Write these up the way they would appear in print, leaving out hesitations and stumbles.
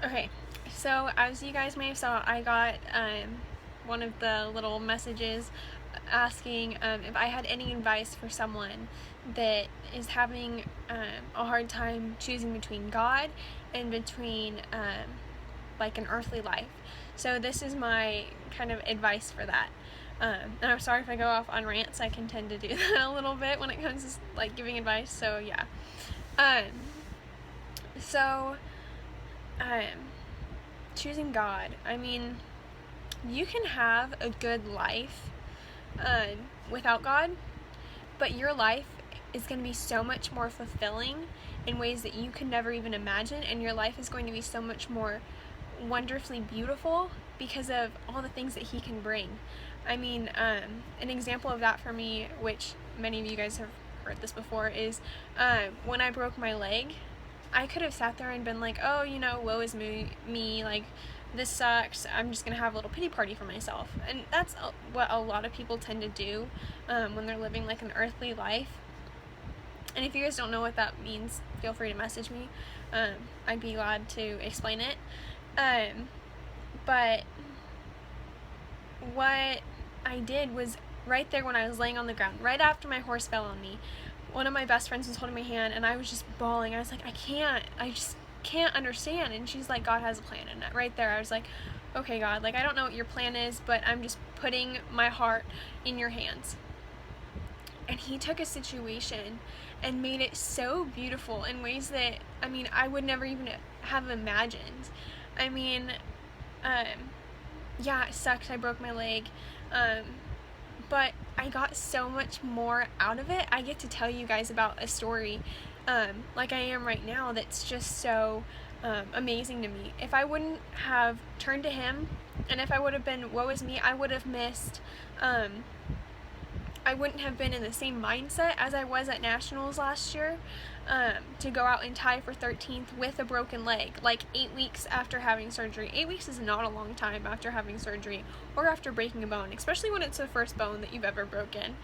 Okay, so as you guys may have saw, I got one of the little messages asking if I had any advice for someone that is having a hard time choosing between God and between like an earthly life. So this is my kind of advice for that. And I'm sorry if I go off on rants. I can tend to do that a little bit when it comes to like giving advice. So yeah. Um, so um, choosing God. I mean, you can have a good life without God, but your life is going to be so much more fulfilling in ways that you can never even imagine, and your life is going to be so much more wonderfully beautiful because of all the things that He can bring. I mean, an example of that for me, which many of you guys have heard this before, is when I broke my leg. I could have sat there and been like, oh, woe is me, like, this sucks, I'm just gonna have a little pity party for myself. And that's what a lot of people tend to do when they're living like an earthly life. And if you guys don't know what that means, feel free to message me. I'd be glad to explain it. But what I did was right there when I was laying on the ground, right after my horse fell on me, one of my best friends was holding my hand and I was just bawling. I was like, I just can't understand. And she's like, God has a plan. And right there I was like, okay, God, like, I don't know what your plan is, but I'm just putting my heart in your hands. And He took a situation and made it so beautiful in ways that, I mean, I would never even have imagined. I mean, yeah, it sucks, I broke my leg, but I got so much more out of it. I get to tell you guys about a story, like I am right now, that's just so amazing to me. If I wouldn't have turned to Him, and if I would have been woe is me, I would have missed, I wouldn't have been in the same mindset as I was at Nationals last year, to go out and tie for 13th with a broken leg, like 8 weeks after having surgery. 8 weeks is not a long time after having surgery or after breaking a bone, especially when it's the first bone that you've ever broken.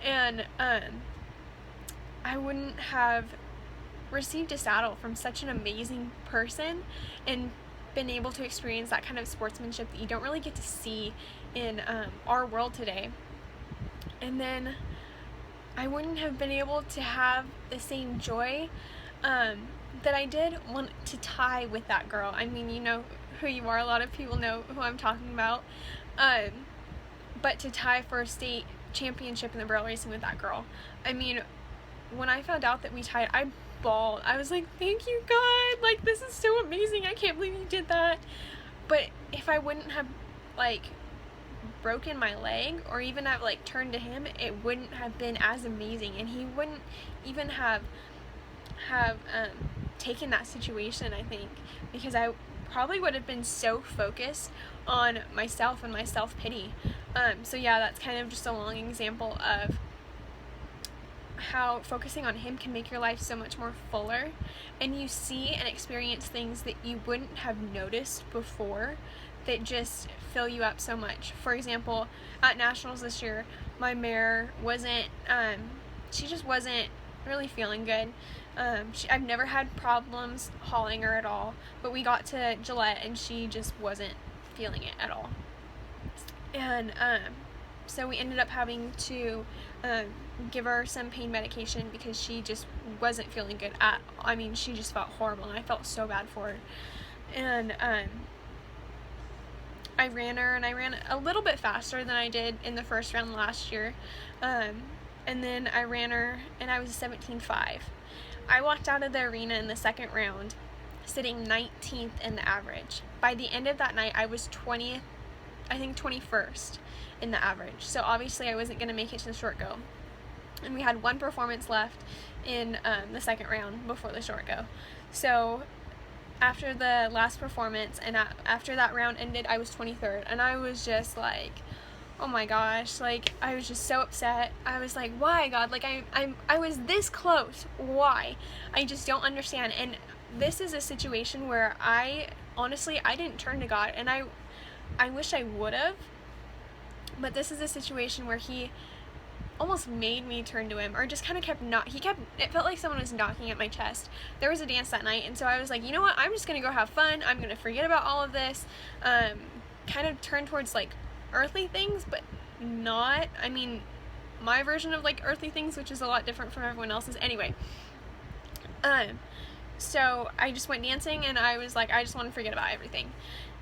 And I wouldn't have received a saddle from such an amazing person and been able to experience that kind of sportsmanship that you don't really get to see in our world today. And then I wouldn't have been able to have the same joy that I did want to tie with that girl. I mean, you know who you are. A lot of people know who I'm talking about. But to tie for a state championship in the barrel racing with that girl. I mean, when I found out that we tied, I bawled. I was like, thank you, God. Like, this is so amazing. I can't believe you did that. But if I wouldn't have, like, broken my leg or even have like turned to Him, it wouldn't have been as amazing, and He wouldn't even have taken that situation, I think, because I probably would have been so focused on myself and my self-pity. So yeah, that's kind of just a long example of how focusing on Him can make your life so much more fuller, and you see and experience things that you wouldn't have noticed before that just fill you up so much. For example, at Nationals this year, my mare wasn't, she just wasn't really feeling good. I've never had problems hauling her at all, but we got to Gillette and she just wasn't feeling it at all. And so we ended up having to give her some pain medication because she just wasn't feeling good I mean, she just felt horrible, and I felt so bad for her. And I ran her, and I ran a little bit faster than I did in the first round last year. And then I ran her, and I was 17.5. I walked out of the arena in the second round sitting 19th in the average. By the end of that night, I was 20th, I think 21st in the average. So obviously I wasn't going to make it to the short go. And we had one performance left in the second round before the short go. So after the last performance and after that round ended, I was 23rd, and I was just like, oh my gosh, like, I was just so upset. I was like, why, God? Like, I was this close. Why? I just don't understand. And this is a situation where I didn't turn to God, and I wish I would have, but this is a situation where He almost made me turn to him, or just kind of it felt like someone was knocking at my chest. There was a dance that night, and so I was like, you know what, I'm just gonna go have fun, I'm gonna forget about all of this, kind of turn towards like earthly things, but not, I mean, my version of like earthly things, which is a lot different from everyone else's. Anyway, so I just went dancing, and I was like, I just want to forget about everything.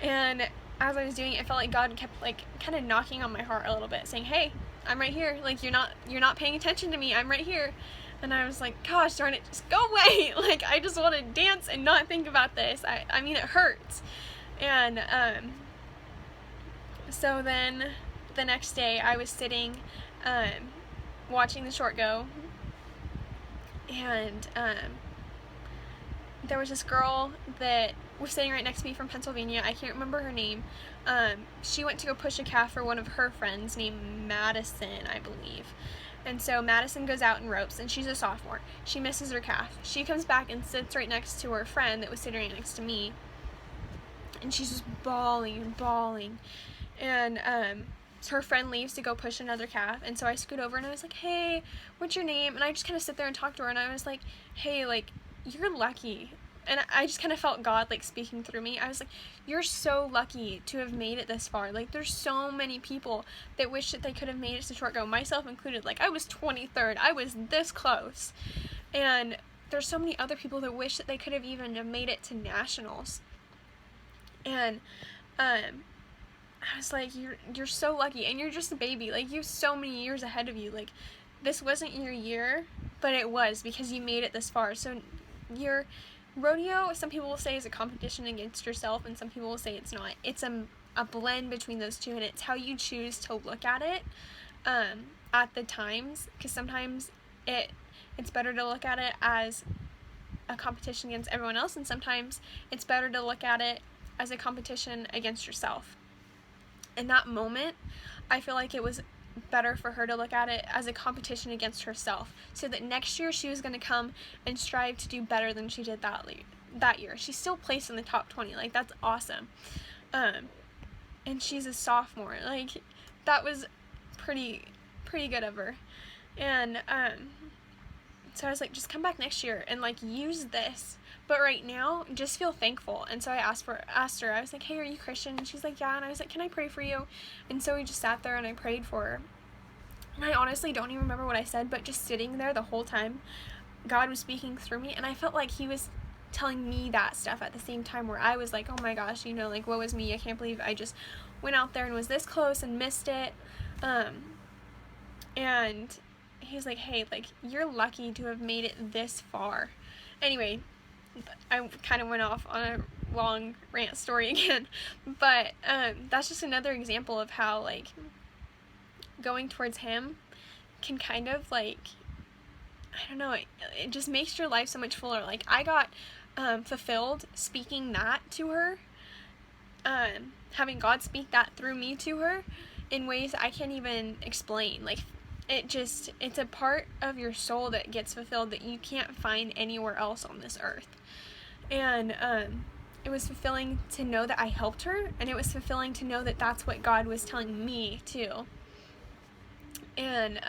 And as I was doing it, I felt like God kept like kind of knocking on my heart a little bit, saying, hey, I'm right here, like you're not paying attention to me, I'm right here. And I was like, gosh darn it, just go away. Like, I just want to dance and not think about this. I mean, it hurts. And so then the next day I was sitting watching the short go, and there was this girl that was sitting right next to me from Pennsylvania. I can't remember her name. She went to go push a calf for one of her friends named Madison, I believe. And so Madison goes out and ropes, and she's a sophomore. She misses her calf. She comes back and sits right next to her friend that was sitting right next to me, and she's just bawling and bawling. And so her friend leaves to go push another calf, and so I scoot over and I was like, hey, what's your name? And I just kind of sit there and talk to her, and I was like, hey, like, you're lucky. And I just kind of felt God like speaking through me. I was like, you're so lucky to have made it this far. Like, there's so many people that wish that they could have made it to short go, myself included. Like, I was 23rd, I was this close, and there's so many other people that wish that they could have even have made it to nationals. And I was like, you're so lucky, and you're just a baby. Like, you have so many years ahead of you. Like, this wasn't your year, but it was, because you made it this far. So your rodeo, some people will say, is a competition against yourself, and some people will say it's not. It's a blend between those two, and it's how you choose to look at it at the times, because sometimes it's better to look at it as a competition against everyone else, and sometimes it's better to look at it as a competition against yourself. In that moment, I feel like it was better for her to look at it as a competition against herself, so that next year she was going to come and strive to do better than she did that year. She still placed in the top 20, like, that's awesome. And she's a sophomore, like, that was pretty good of her. And so I was like, just come back next year and like use this, but right now just feel thankful. And so I asked her, I was like, hey, are you Christian? And she's like, yeah. And I was like, can I pray for you? And so we just sat there and I prayed for her. And I honestly don't even remember what I said, but just sitting there the whole time, God was speaking through me, and I felt like he was telling me that stuff at the same time, where I was like, oh my gosh, you know, like, woe is me, I can't believe I just went out there and was this close and missed it. And he's like, hey, like, you're lucky to have made it this far. Anyway, I kind of went off on a long rant story again, but that's just another example of how, like, going towards him can kind of, like, I don't know, it just makes your life so much fuller. Like, I got fulfilled speaking that to her, having God speak that through me to her in ways I can't even explain. Like, it's a part of your soul that gets fulfilled that you can't find anywhere else on this earth. And it was fulfilling to know that I helped her, and it was fulfilling to know that that's what God was telling me too. And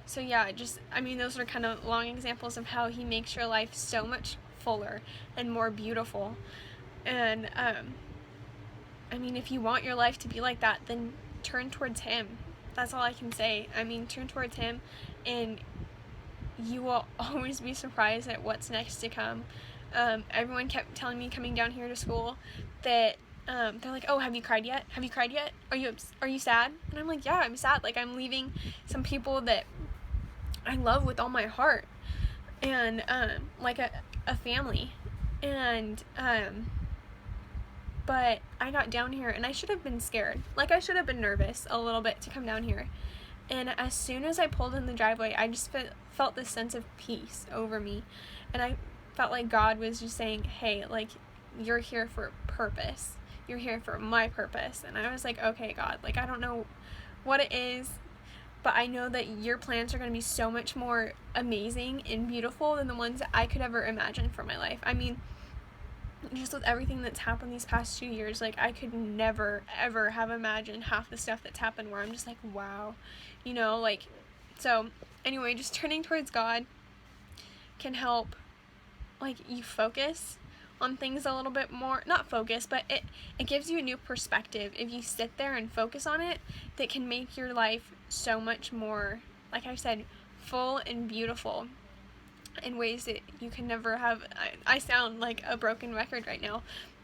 so yeah, those are kind of long examples of how he makes your life so much fuller and more beautiful. And if you want your life to be like that, then turn towards him. That's all I can say. Turn towards him, and you will always be surprised at what's next to come. Everyone kept telling me coming down here to school that they're like, oh, have you cried yet? Have you cried yet? Are you sad? And I'm like, yeah, I'm sad. Like, I'm leaving some people that I love with all my heart, and like a family. And but I got down here, and I should have been scared. Like, I should have been nervous a little bit to come down here. And as soon as I pulled in the driveway, I just felt this sense of peace over me. And I felt like God was just saying, hey, like, you're here for a purpose. You're here for my purpose. And I was like, okay, God, like, I don't know what it is, but I know that your plans are going to be so much more amazing and beautiful than the ones that I could ever imagine for my life. Just with everything that's happened these past 2 years, like, I could never, ever have imagined half the stuff that's happened, where I'm just like, wow, you know, like, So anyway, just turning towards God can help, like, you focus on things a little bit more. Not focus, but it gives you a new perspective. If you sit there and focus on it, that can make your life so much more, like I said, full and beautiful in ways that you can never have. I sound like a broken record right now,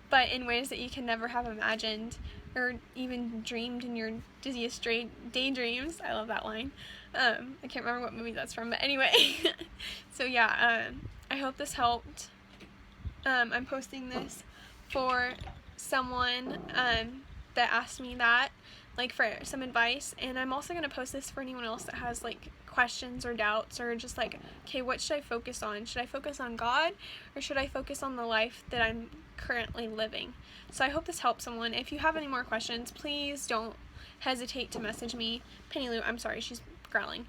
but in ways that you can never have imagined or even dreamed in your dizziest daydreams. I love that line. I can't remember what movie that's from, but anyway. So yeah, I hope this helped. I'm posting this for someone that asked me that, like, for some advice, and I'm also going to post this for anyone else that has, like, questions or doubts, or just like, okay, what should I focus on? Should I focus on God, or should I focus on the life that I'm currently living? So I hope this helps someone. If you have any more questions, please don't hesitate to message me. Penny Lou, I'm sorry, she's growling.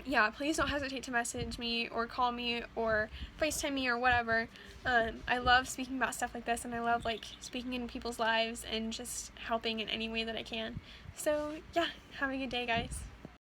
Yeah, please don't hesitate to message me or call me or FaceTime me or whatever. I love speaking about stuff like this, and I love, like, speaking in people's lives and just helping in any way that I can. So yeah, have a good day, guys.